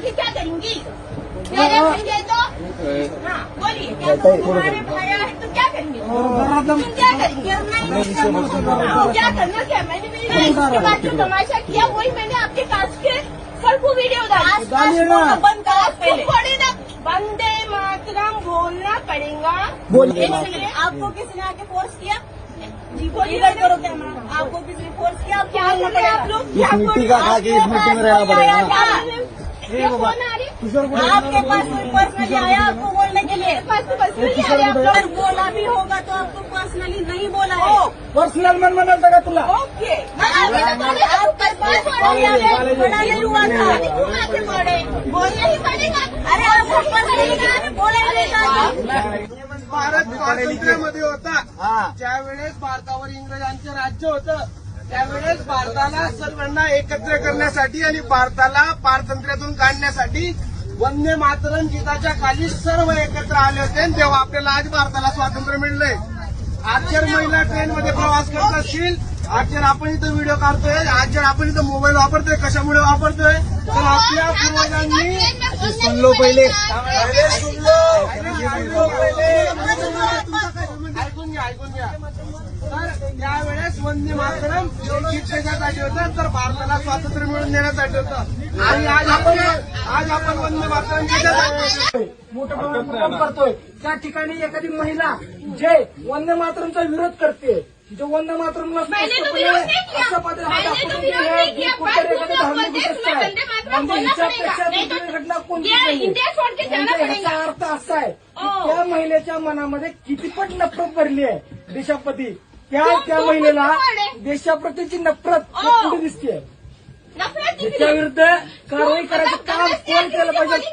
आगे क्या करेंगी? मेरे भैया तो हाँ बोलिए, क्या तुम्हारे भाया है तो क्या करेंगे? तुम क्या करेंगे? क्या करना क्या? मैंने इसके बाद जो तमाशा किया वही मैंने आपके कास्ट के सर को वीडियो डाली बंद करा पहले ना। वंदे मातरम बोलना पड़ेगा। बोलिए। आपको किसने आके फोर्स किया? जी बोलिए करो कैमरा। आपको किसने फोर्स किया? क्या कर रहे हैं आप लोग? इस मिट्टी का खा के इस मिट्टी में रहना पड़ेगा। आपके पास कोई पर्सनली आया आपको बोलने के लिए? अगर बोला भी होगा तो आपको पर्सनली नहीं बोला है। पर्सनल मन मना का तुला ओके बड़ा नहीं हुआ था, बोलना ही पड़ेगा। अरे आपको पर्सनली बोला ही नहीं। भारत स्वातंत्र्यामध्ये होता ज्यावेळेस भारतावर इंग्रजांचे राज्य होतं त्यावेळेस भारताला सर्वांना एकत्र करण्यासाठी आणि भारताला पारतंत्र्यातून काढण्यासाठी वंदे मातरम गीताच्या खाली सर्व एकत्र आले होते आणि तेव्हा आपल्याला आज भारताला स्वातंत्र्य मिळलंय। आज जर महिला ट्रेनमध्ये प्रवास करत असतील, आज जर आपण इथं व्हिडिओ काढतोय, आज जर आपण इथं मोबाईल वापरतोय, कशामुळे वापरतोय तर आपल्या पूर्वजांनी सुनलो पहिले ऐकून घ्या तर त्यावेळेस वंदे मातरम गीत त्याच्यासाठी होतं तर भारताला स्वातंत्र्य मिळवून देण्यासाठी होतं आणि आज आपण वंदे मातरम गीतासाठी मोठं प्रमाणात करतोय। त्या ठिकाणी एखादी महिला जे वंदे मातरमचा विरोध करते, जो वंदे मातरमला असं पात्र म्हणजे हिच्यापेक्षा दुसरी घटना कोणती नाही। याचा अर्थ असा आहे की त्या महिलेच्या मनामध्ये कितीपट नफरत भरली आहे देशाप्रती। त्या महिलेला देशाप्रतीची नफरत पुढे दिसते। त्याच्या विरुद्ध कारवाई करायचं काम कोण केलं पाहिजे?